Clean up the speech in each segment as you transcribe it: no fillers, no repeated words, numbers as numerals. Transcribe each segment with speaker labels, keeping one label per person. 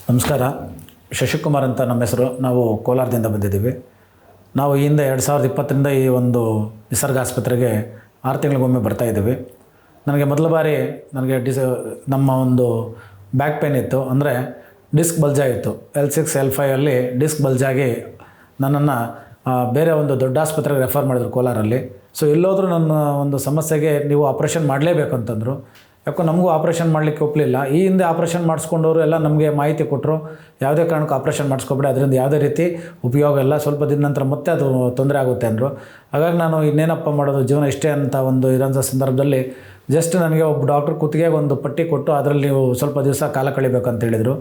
Speaker 1: ನಮಸ್ಕಾರ. ಶಶಿಕುಮಾರ್ ಅಂತ ನಮ್ಮ ಹೆಸರು. ನಾವು ಕೋಲಾರದಿಂದ ಬಂದಿದ್ದೀವಿ. ನಾವು ಈ ಹಿಂದೆ 2020ರಿಂದ ಈ ಒಂದು ನಿಸರ್ಗ ಆಸ್ಪತ್ರೆಗೆ 6 ತಿಂಗಳಿಗೊಮ್ಮೆ ಬರ್ತಾಯಿದ್ದೀವಿ. ನನಗೆ ಮೊದಲ ಬಾರಿ ನಮ್ಮ ಒಂದು ಬ್ಯಾಕ್ ಪೇನ್ ಇತ್ತು. ಅಂದರೆ ಡಿಸ್ಕ್ ಬಲ್ಜಾಗಿತ್ತು. L6 L5 ಅಲ್ಲಿ ಡಿಸ್ಕ್ ಬಲ್ಜಾಗಿ ನನ್ನನ್ನು ಬೇರೆ ಒಂದು ದೊಡ್ಡ ಆಸ್ಪತ್ರೆಗೆ ರೆಫರ್ ಮಾಡಿದ್ರು ಕೋಲಾರಲ್ಲಿ. ಸೊ ಎಲ್ಲೋದ್ರೂ ನನ್ನ ಒಂದು ಸಮಸ್ಯೆಗೆ ನೀವು ಆಪ್ರೇಷನ್ ಮಾಡಲೇಬೇಕು ಅಂತಂದರು. ಯಾಕೋ ನಮಗೂ ಆಪ್ರೇಷನ್ ಮಾಡಲಿಕ್ಕೆ ಒಪ್ಪಲಿಲ್ಲ. ಈ ಹಿಂದೆ ಆಪ್ರೇಷನ್ ಮಾಡಿಸ್ಕೊಂಡವರು ಎಲ್ಲ ನಮಗೆ ಮಾಹಿತಿ ಕೊಟ್ಟರು, ಯಾವುದೇ ಕಾರಣಕ್ಕೂ ಆಪ್ರೇಷನ್ ಮಾಡಿಸ್ಕೊಬೇಡಿ, ಅದರಿಂದ ಯಾವುದೇ ರೀತಿ ಉಪಯೋಗ ಇಲ್ಲ, ಸ್ವಲ್ಪ ದಿನ ನಂತರ ಮತ್ತೆ ಅದು ತೊಂದರೆ ಆಗುತ್ತೆ ಅಂದರು. ಹಾಗಾಗಿ ನಾನು ಇನ್ನೇನಪ್ಪ ಮಾಡೋದು, ಜೀವನ ಇಷ್ಟೇ ಅಂತ ಒಂದು ಇರೋಂಥ ಸಂದರ್ಭದಲ್ಲಿ ಜಸ್ಟ್ ನನಗೆ ಒಬ್ಬ ಡಾಕ್ಟ್ರ್ ಕುತ್ತಿಗೆಗೆ ಒಂದು ಪಟ್ಟಿ ಕೊಟ್ಟು ಅದರಲ್ಲಿ ನೀವು ಸ್ವಲ್ಪ ದಿವಸ ಕಾಲ ಕಳಿಬೇಕಂತ ಹೇಳಿದರು.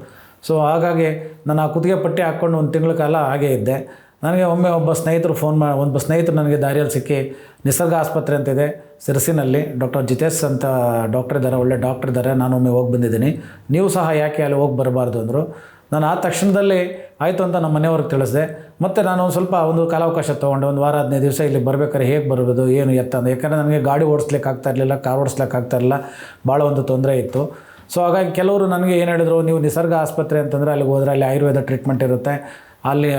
Speaker 1: ಸೊ ಹಾಗಾಗಿ ನಾನು ಆ ಕುತ್ತಿಗೆ ಪಟ್ಟಿ ಹಾಕ್ಕೊಂಡು 1 ತಿಂಗಳ ಕಾಲ ಹಾಗೇ ಇದ್ದೆ. ನನಗೆ ಒಮ್ಮೆ ಒಬ್ಬ ಸ್ನೇಹಿತರು ನನಗೆ ದಾರಿಯಲ್ಲಿ ಸಿಕ್ಕಿ, ನಿಸರ್ಗ ಆಸ್ಪತ್ರೆ ಅಂತಿದೆ ಸಿರಸಿನಲ್ಲಿ, ಡಾಕ್ಟರ್ ಜಿತೇಶ್ ಅಂತ ಡಾಕ್ಟರ್ ಇದ್ದಾರೆ, ಒಳ್ಳೆ ಡಾಕ್ಟರ್ ಇದ್ದಾರೆ, ನಾನು ಒಮ್ಮೆ ಹೋಗಿ ಬಂದಿದ್ದೀನಿ, ನೀವು ಸಹ ಯಾಕೆ ಅಲ್ಲಿ ಹೋಗಿ ಬರಬಾರ್ದು ಅಂದರು. ನಾನು ಆ ತಕ್ಷಣದಲ್ಲಿ ಆಯಿತು ಅಂತ ನಮ್ಮ ಮನೆಯವ್ರಿಗೆ ತಿಳಿಸಿದೆ. ಮತ್ತು ನಾನು ಸ್ವಲ್ಪ ಒಂದು ಕಾಲಾವಕಾಶ ತೊಗೊಂಡೆ, 1 ವಾರ 15 ದಿವಸ ಇಲ್ಲಿ ಬರಬೇಕಾದ್ರೆ ಹೇಗೆ ಬರೋದು ಏನು ಎತ್ತ ಅಂತ. ಯಾಕಂದರೆ ನನಗೆ ಗಾಡಿ ಓಡಿಸ್ಲಿಕ್ಕೆ ಆಗ್ತಾಯಿರಲಿಲ್ಲ, ಕಾರ್ ಓಡಿಸ್ಲಿಕ್ಕೆ ಆಗ್ತಾಯಿರಲಿಲ್ಲ, ಭಾಳ ಒಂದು ತೊಂದರೆ ಇತ್ತು. ಸೊ ಹಾಗಾಗಿ ಕೆಲವರು ನನಗೆ ಏನು ಹೇಳಿದರು, ನೀವು ನಿಸರ್ಗ ಆಸ್ಪತ್ರೆ ಅಂತಂದರೆ ಅಲ್ಲಿಗೆ ಹೋದರೆ ಅಲ್ಲಿ ಆಯುರ್ವೇದ ಟ್ರೀಟ್ಮೆಂಟ್ ಇರುತ್ತೆ, ಅಲ್ಲಿ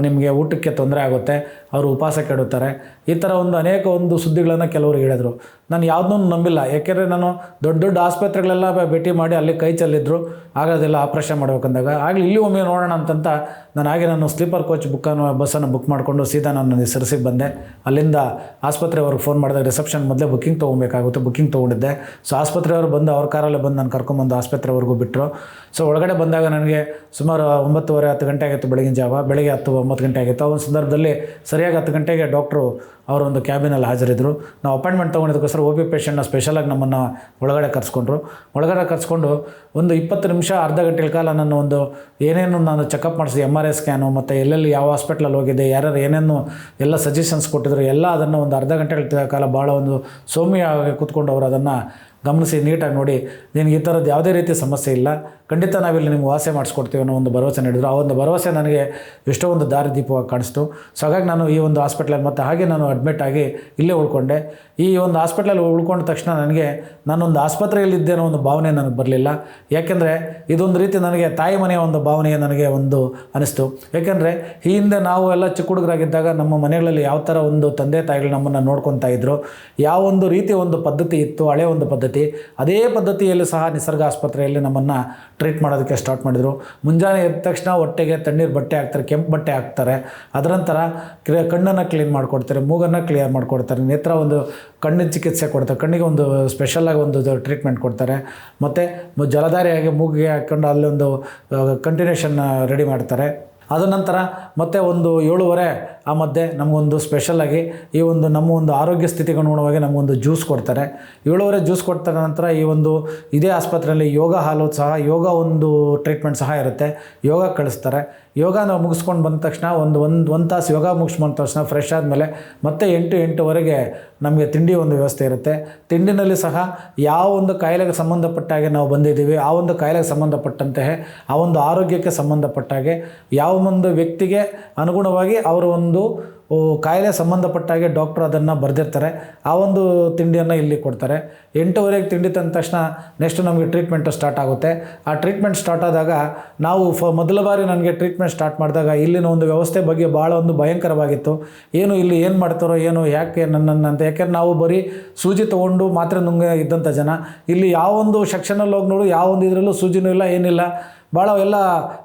Speaker 1: ನಿಮಗೆ ಊಟಕ್ಕೆ ತೊಂದರೆ ಆಗುತ್ತೆ, ಅವರು ಉಪವಾಸ ಕೆಡುತ್ತಾರೆ, ಈ ಥರ ಅನೇಕ ಸುದ್ದಿಗಳನ್ನು ಕೆಲವರು ಹೇಳಿದರು. ನಾನು ಯಾವುದನ್ನೂ ನಂಬಿಲ್ಲ. ಯಾಕೆಂದರೆ ನಾನು ದೊಡ್ಡ ದೊಡ್ಡ ಆಸ್ಪತ್ರೆಗಳೆಲ್ಲ ಭೇಟಿ ಮಾಡಿ ಅಲ್ಲಿ ಕೈ ಚೆಲ್ಲಿದ್ರು, ಆಗೋದೆಲ್ಲ ಆಪ್ರೇಷನ್ ಮಾಡ್ಬೇಕಂದಾಗ ಆಗಲಿ ಇಲ್ಲಿ ಒಮ್ಮೆ ನೋಡೋಣ ಅಂತಂತ ನಾನು ಸ್ಲೀಪರ್ ಕೋಚ್ ಬಸ್ಸನ್ನು ಬುಕ್ ಮಾಡಿಕೊಂಡು ಸೀದಾ ನಾನು ಸಿರಸಿಗೆ ಬಂದೆ. ಅಲ್ಲಿಂದ ಆಸ್ಪತ್ರೆಯವ್ರಿಗೆ ಫೋನ್ ಮಾಡಿದಾಗ ರಿಸೆಪ್ಷನ್ ಮೊದಲೇ ಬುಕ್ಕಿಂಗ್ ತೊಗೊಬೇಕಾಗುತ್ತೆ, ಬುಕ್ಕಿಂಗ್ ತೊಗೊಂಡಿದ್ದೆ. ಸೊ ಆಸ್ಪತ್ರೆಯವರು ಬಂದು ಅವ್ರ ಕಾರಲ್ಲೇ ಬಂದು ನಾನು ಕರ್ಕೊಂಬಂದು ಆಸ್ಪತ್ರೆವರೆಗೂ ಬಿಟ್ಟರು. ಸೊ ಒಳಗಡೆ ಬಂದಾಗ ನನಗೆ ಸುಮಾರು 9:30-10 ಗಂಟೆ ಆಗಿತ್ತು ಬೆಳಗಿನ ಜಾವ. ಬೆಳಗ್ಗೆ 10-9 ಗಂಟೆ ಆಗಿತ್ತು. ಆ ಒಂದು ಸಂದರ್ಭದಲ್ಲಿ ಸರಿಯಾಗಿ 10 ಗಂಟೆಗೆ ಡಾಕ್ಟ್ರು ಅವರೊಂದು ಕ್ಯಾಬಿನಲ್ಲಿ ಹಾಜರಿದ್ದರು. ನಾವು ಅಪಾಯಿಂಟ್ಮೆಂಟ್ ತೊಗೊಂಡಿದ್ದಕ್ಕೋಸ್ಕರ OP ಪೇಷೆಂಟ್ನ ಸ್ಪೆಷಲಾಗಿ ನಮ್ಮನ್ನು ಒಳಗಡೆ ಕರೆಸ್ಕೊಂಡು ಒಂದು 20 ನಿಮಿಷ ಅರ್ಧ ಗಂಟೆಗಳ ಕಾಲ ನನ್ನ ಏನೇನು ನಾನು ಚೆಕಪ್ ಮಾಡಿಸಿದೆ, MRI ಸ್ಕ್ಯಾನು, ಮತ್ತು ಎಲ್ಲೆಲ್ಲಿ ಯಾವ ಹಾಸ್ಪಿಟ್ಲಲ್ಲಿ ಹೋಗಿದೆ, ಯಾರ್ಯಾರು ಏನೇನು ಎಲ್ಲ ಸಜೆಷನ್ಸ್ ಕೊಟ್ಟಿದ್ರು, ಎಲ್ಲ ಅದನ್ನು ಒಂದು ಅರ್ಧ ಗಂಟೆಗಳ ಕಾಲ ಭಾಳ ಸೌಮ್ಯವಾಗಿ ಕೂತ್ಕೊಂಡು ಅವರು ಅದನ್ನು ಗಮನಿಸಿ ನೀಟಾಗಿ ನೋಡಿ, ನಿನಗೆ ಈ ಥರದ್ದು ಯಾವುದೇ ರೀತಿ ಸಮಸ್ಯೆ ಇಲ್ಲ, ಖಂಡಿತ ನಾವಿಲ್ಲಿ ನಿಮ್ಗೆ ವಾಸಿ ಮಾಡಿಸ್ಕೊಡ್ತೀವಿ ಅನ್ನೋ ಒಂದು ಭರವಸೆ ನೀಡಿದರು. ಆ ಒಂದು ಭರವಸೆ ನನಗೆ ಎಷ್ಟೋ ಒಂದು ದಾರಿದೀಪವಾಗಿ ಕಾಣಿಸ್ತು. ಸೊ ಹಾಗಾಗಿ ನಾನು ಈ ಒಂದು ಹಾಸ್ಪಿಟ್ಲಲ್ಲಿ ಮತ್ತು ಹಾಗೆ ನಾನು ಅಡ್ಮಿಟ್ ಆಗಿ ಇಲ್ಲೇ ಉಳ್ಕೊಂಡೆ. ಈ ಒಂದು ಹಾಸ್ಪಿಟ್ಲಲ್ಲಿ ಉಳ್ಕೊಂಡ ತಕ್ಷಣ ನನಗೆ ನಾನೊಂದು ಆಸ್ಪತ್ರೆಯಲ್ಲಿದ್ದೇನೋ ಒಂದು ಭಾವನೆ ನನಗೆ ಬರಲಿಲ್ಲ. ಯಾಕೆಂದರೆ ಇದೊಂದು ರೀತಿ ನನಗೆ ತಾಯಿ ಮನೆಯ ಒಂದು ಭಾವನೆ ನನಗೆ ಅನಿಸ್ತು. ಯಾಕೆಂದರೆ ಈ ಹಿಂದೆ ನಾವು ಎಲ್ಲ ಚಿಕ್ಕ ಹುಡುಗರಾಗಿದ್ದಾಗ ನಮ್ಮ ಮನೆಗಳಲ್ಲಿ ಯಾವ ಥರ ತಂದೆ ತಾಯಿಗಳು ನಮ್ಮನ್ನು ನೋಡ್ಕೊತಾ ಇದ್ದರು, ಯಾವ ರೀತಿಯ ಪದ್ಧತಿ ಇತ್ತು, ಹಳೆಯ ಪದ್ಧತಿ, ಅದೇ ಪದ್ಧತಿಯಲ್ಲಿ ಸಹ ನಿಸರ್ಗ ಆಸ್ಪತ್ರೆಯಲ್ಲಿ ನಮ್ಮನ್ನು ಟ್ರೀಟ್ ಮಾಡೋದಕ್ಕೆ ಸ್ಟಾರ್ಟ್ ಮಾಡಿದರು. ಮುಂಜಾನೆ ಎದ್ದ ತಕ್ಷಣ ಹೊಟ್ಟೆಗೆ ತಣ್ಣೀರು ಬಟ್ಟೆ ಹಾಕ್ತಾರೆ, ಕೆಂಪು ಬಟ್ಟೆ ಹಾಕ್ತಾರೆ, ಅದರ ನಂತರ ಕಣ್ಣನ್ನು ಕ್ಲೀನ್ ಮಾಡಿಕೊಡ್ತಾರೆ, ಮೂಗನ್ನು ಕ್ಲಿಯರ್ ಮಾಡಿಕೊಡ್ತಾರೆ, ನೇತ್ರ ಕಣ್ಣಿನ ಚಿಕಿತ್ಸೆ ಕೊಡ್ತಾರೆ, ಕಣ್ಣಿಗೆ ಸ್ಪೆಷಲಾಗಿ ಟ್ರೀಟ್ಮೆಂಟ್ ಕೊಡ್ತಾರೆ, ಮತ್ತು ಜಲಧಾರಿಯಾಗಿ ಮೂಗಿಗೆ ಹಾಕ್ಕೊಂಡು ಅಲ್ಲಿ ಕಂಟಿನ್ಯೂಷನ್ ರೆಡಿ ಮಾಡ್ತಾರೆ. ಅದ ನಂತರ ಮತ್ತೆ 7:30 ಆ ಮಧ್ಯೆ ನಮಗೊಂದು ಸ್ಪೆಷಲಾಗಿ ನಮ್ಮ ಆರೋಗ್ಯ ಸ್ಥಿತಿಗೆ ಅನುಗುಣವಾಗಿ ನಮಗೊಂದು ಜ್ಯೂಸ್ ಕೊಡ್ತಾರೆ. 7:30 ಜ್ಯೂಸ್ ಕೊಡ್ತಾರೆ. ನಂತರ ಇದೇ ಆಸ್ಪತ್ರೆಯಲ್ಲಿ ಯೋಗ ಹಾಲು ಸಹ, ಯೋಗ ಟ್ರೀಟ್ಮೆಂಟ್ ಸಹ ಇರುತ್ತೆ, ಯೋಗ ಕಳಿಸ್ತಾರೆ. ಯೋಗ ನಾವು ಮುಗಿಸ್ಕೊಂಡು ಬಂದ ತಕ್ಷಣ ಒಂದು ತಾಸು ಯೋಗ ಮುಗಿಸ್ಕೊಂಡ ತಕ್ಷಣ ಫ್ರೆಶ್ ಆದಮೇಲೆ ಮತ್ತೆ 8-8:30 ನಮಗೆ ತಿಂಡಿ ವ್ಯವಸ್ಥೆ ಇರುತ್ತೆ. ತಿಂಡಿನಲ್ಲಿ ಸಹ ಯಾವ ಕಾಯಿಲೆಗೆ ಸಂಬಂಧಪಟ್ಟಾಗೆ ನಾವು ಬಂದಿದ್ದೀವಿ, ಆ ಕಾಯಿಲೆಗೆ ಸಂಬಂಧಪಟ್ಟಂತೆ, ಆ ಆರೋಗ್ಯಕ್ಕೆ ಸಂಬಂಧಪಟ್ಟಾಗೆ, ಯಾವ ವ್ಯಕ್ತಿಗೆ ಅನುಗುಣವಾಗಿ ಅವರು ಕಾಯಿಲೆ ಸಂಬಂಧಪಟ್ಟಾಗೆ ಡಾಕ್ಟ್ರು ಅದನ್ನು ಬರೆದಿರ್ತಾರೆ. ಆ ತಿಂಡಿಯನ್ನು ಇಲ್ಲಿ ಕೊಡ್ತಾರೆ. 8:00 ತಿಂಡಿ ತಂದ ತಕ್ಷಣ ನೆಕ್ಸ್ಟ್ ನಮಗೆ ಟ್ರೀಟ್ಮೆಂಟು ಸ್ಟಾರ್ಟ್ ಆಗುತ್ತೆ. ಆ ಟ್ರೀಟ್ಮೆಂಟ್ ಸ್ಟಾರ್ಟ್ ಆದಾಗ ನಾವು ಮೊದಲ ಬಾರಿ ನನಗೆ ಟ್ರೀಟ್ಮೆಂಟ್ ಸ್ಟಾರ್ಟ್ ಮಾಡಿದಾಗ ಇಲ್ಲಿನ ವ್ಯವಸ್ಥೆ ಬಗ್ಗೆ ಭಾಳ ಭಯಂಕರವಾಗಿತ್ತು. ಇಲ್ಲಿ ಏನು ಮಾಡ್ತಾರೋ ಏನೋ, ಯಾಕೆ ನನ್ನನ್ನು ಅಂತ. ಯಾಕೆಂದ್ರೆ ನಾವು ಬರೀ ಸೂಜಿ ತೊಗೊಂಡು ಮಾತ್ರೆ ನುಂಗ ಇದ್ದಂಥ ಜನ. ಇಲ್ಲಿ ಯಾವ ಸೆಕ್ಷನಲ್ಲಿ ಹೋಗಿ ನೋಡು, ಯಾವ ಇದರಲ್ಲೂ ಸೂಜಿನೂ ಇಲ್ಲ, ಏನಿಲ್ಲ, ಭಾಳ ಎಲ್ಲ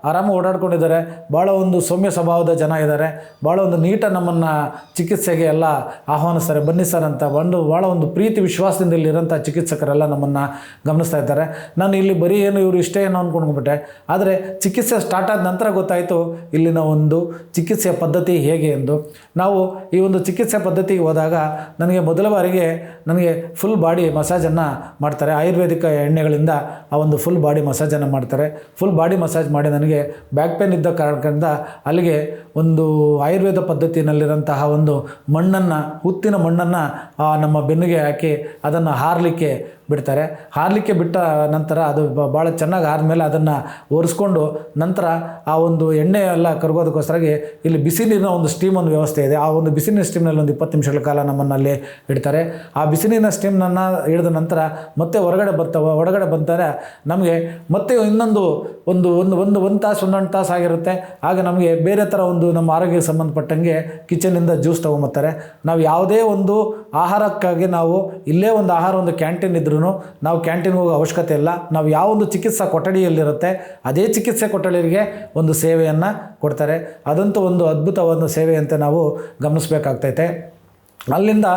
Speaker 1: ಆರಾಮಾಗಿ ಓಡಾಡ್ಕೊಂಡಿದ್ದಾರೆ. ಭಾಳ ಸೌಮ್ಯ ಸ್ವಭಾವದ ಜನ ಇದ್ದಾರೆ. ಭಾಳ ನೀಟಾಗಿ ನಮ್ಮನ್ನು ಚಿಕಿತ್ಸೆಗೆ ಎಲ್ಲ ಆಹ್ವಾನಿಸ್ತಾರೆ. ಬನ್ನಿ ಸರ್ ಅಂತ ಭಾಳ ಪ್ರೀತಿ ವಿಶ್ವಾಸದಿಂದ ಇಲ್ಲಿರೋಂಥ ಚಿಕಿತ್ಸಕರೆಲ್ಲ ನಮ್ಮನ್ನು ಗಮನಿಸ್ತಾ ಇದ್ದಾರೆ. ನಾನು ಇಲ್ಲಿ ಬರೀ ಇವರು ಇಷ್ಟೇ ಅಂದ್ಕೊಂಡ್ಬಿಟ್ಟೆ. ಆದರೆ ಚಿಕಿತ್ಸೆ ಸ್ಟಾರ್ಟ್ ಆದ ನಂತರ ಗೊತ್ತಾಯಿತು ಇಲ್ಲಿನ ಚಿಕಿತ್ಸೆಯ ಪದ್ಧತಿ ಹೇಗೆ ಎಂದು. ನಾವು ಈ ಚಿಕಿತ್ಸೆ ಪದ್ಧತಿಗೆ ಹೋದಾಗ ನನಗೆ ಮೊದಲ ಬಾರಿಗೆ ಫುಲ್ ಬಾಡಿ ಮಸಾಜನ್ನು ಮಾಡ್ತಾರೆ. ಆಯುರ್ವೇದಿಕ ಎಣ್ಣೆಗಳಿಂದ ಆ ಫುಲ್ ಬಾಡಿ ಮಸಾಜನ್ನು ಮಾಡ್ತಾರೆ. ಫುಲ್ ಬಾಡಿ ಮಸಾಜ್ ಮಾಡಿ ನನಗೆ ಬ್ಯಾಕ್ ಪೇನ್ ಇದ್ದ ಕಾರಣದಿಂದ ಅಲ್ಲಿಗೆ ಆಯುರ್ವೇದ ಪದ್ಧತಿನಲ್ಲಿರೋಂತಹ ಹುತ್ತಿನ ಮಣ್ಣನ್ನು ನಮ್ಮ ಬೆನ್ನಿಗೆ ಹಾಕಿ ಅದನ್ನು ಹಾರಲಿಕ್ಕೆ ಬಿಡ್ತಾರೆ. ಹಾರಲಿಕ್ಕೆ ಬಿಟ್ಟ ನಂತರ ಅದು ಭಾಳ ಚೆನ್ನಾಗಿ ಆದಮೇಲೆ ಅದನ್ನು ಒರೆಸ್ಕೊಂಡು ನಂತರ ಆ ಒಂದು ಎಣ್ಣೆ ಎಲ್ಲ ಕರಗೋದಕ್ಕೋಸ್ಕರಾಗಿ ಇಲ್ಲಿ ಬಿಸಿ ನೀರಿನ ಒಂದು ಸ್ಟೀಮ್ ಒಂದು ವ್ಯವಸ್ಥೆ ಇದೆ. ಆ ಒಂದು ಬಿಸಿ ನೀರಿನ ಸ್ಟೀಮ್ನಲ್ಲಿ ಒಂದು 20 ನಿಮಿಷಗಳ ಕಾಲ ನಮ್ಮನ್ನಲ್ಲಿ ಇಡ್ತಾರೆ. ಆ ಬಿಸಿ ನೀರಿನ ಸ್ಟೀಮ್ನನ್ನು ಹಿಡಿದ ನಂತರ ಮತ್ತೆ ಹೊರಗಡೆ ಬಂದರೆ ನಮಗೆ ಮತ್ತೆ ಇನ್ನೊಂದು ಒಂದು ತಾಸು 1.5 ತಾಸು ಆಗಿರುತ್ತೆ. ಆಗ ನಮಗೆ ಬೇರೆ ಥರ ಒಂದು ನಮ್ಮ ಆರೋಗ್ಯಕ್ಕೆ ಸಂಬಂಧಪಟ್ಟಂಗೆ ಕಿಚನಿಂದ ಜ್ಯೂಸ್ ತೊಗೊಂಬರ್ತಾರೆ. ನಾವು ಯಾವುದೇ ಒಂದು ಆಹಾರಕ್ಕಾಗಿ ನಾವು ಇಲ್ಲೇ ಒಂದು ಒಂದು ಕ್ಯಾಂಟೀನ್ ಇದ್ರೂ ನಾವು ಕ್ಯಾಂಟೀನ್ಗೆ ಹೋಗೋ ಅವಶ್ಯಕತೆ ಇಲ್ಲ. ನಾವು ಯಾವ ಒಂದು ಚಿಕಿತ್ಸಾ ಕೊಠಡಿಯಲ್ಲಿರುತ್ತೆ ಅದೇ ಚಿಕಿತ್ಸೆ ಕೊಠಡಿಗೆ ಒಂದು ಸೇವೆಯನ್ನು ಕೊಡ್ತಾರೆ. ಅದಂತೂ ಒಂದು ಅದ್ಭುತವಾದ ಸೇವೆಯಂತೆ ನಾವು ಗಮನಿಸಬೇಕಾಗ್ತೈತೆ. ಅಲ್ಲಿಂದ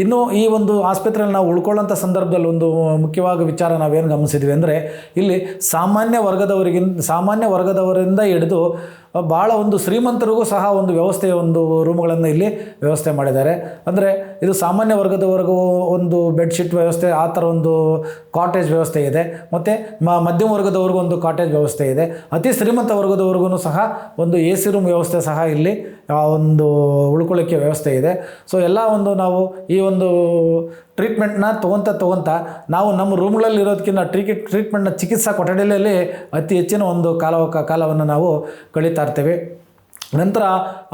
Speaker 1: ಇನ್ನು ಈ ಒಂದು ಆಸ್ಪತ್ರೆಯಲ್ಲಿ ನಾವು ಉಳ್ಕೊಳ್ಳೋಂಥ ಸಂದರ್ಭದಲ್ಲಿ ಒಂದು ಮುಖ್ಯವಾಗಿ ವಿಚಾರ ನಾವೇನು ಗಮನಿಸಿದ್ವಿ ಅಂದರೆ, ಇಲ್ಲಿ ಸಾಮಾನ್ಯ ವರ್ಗದವರಿಂದ ಹಿಡಿದು ಭಾಳ ಒಂದು ಶ್ರೀಮಂತರಿಗೂ ಸಹ ಒಂದು ವ್ಯವಸ್ಥೆಯ ಒಂದು ರೂಮ್ಗಳನ್ನು ಇಲ್ಲಿ ವ್ಯವಸ್ಥೆ ಮಾಡಿದ್ದಾರೆ. ಅಂದರೆ ಇದು ಸಾಮಾನ್ಯ ವರ್ಗದವರೆಗೂ ಒಂದು ಬೆಡ್ಶೀಟ್ ವ್ಯವಸ್ಥೆ, ಆ ಥರ ಒಂದು ಕಾಟೇಜ್ ವ್ಯವಸ್ಥೆ ಇದೆ. ಮತ್ತು ಮಧ್ಯಮ ವರ್ಗದವ್ರಿಗೂ ಒಂದು ಕಾಟೇಜ್ ವ್ಯವಸ್ಥೆ ಇದೆ. ಅತಿ ಶ್ರೀಮಂತ ವರ್ಗದವ್ರಿಗೂ ಸಹ ಒಂದು AC ರೂಮ್ ವ್ಯವಸ್ಥೆ ಸಹ ಇಲ್ಲಿ ಒಂದು ಉಳ್ಕೊಳ್ಳೋಕ್ಕೆ ವ್ಯವಸ್ಥೆ ಇದೆ. ಸೊ ಎಲ್ಲ ಒಂದು ನಾವು ಈ ಒಂದು ಟ್ರೀಟ್ಮೆಂಟ್ನ ತೊಗೊತ ನಾವು ನಮ್ಮ ರೂಮ್ಗಳಲ್ಲಿ ಇರೋದಕ್ಕಿಂತ ಟ್ರೀಟ್ಮೆಂಟ್ನ ಚಿಕಿತ್ಸಾ ಕೊಠಡಿಯಲ್ಲಿ ಅತಿ ಹೆಚ್ಚಿನ ಒಂದು ಕಾಲವನ್ನು ನಾವು ಕಳೀತಾ ಇರ್ತೀವಿ. ನಂತರ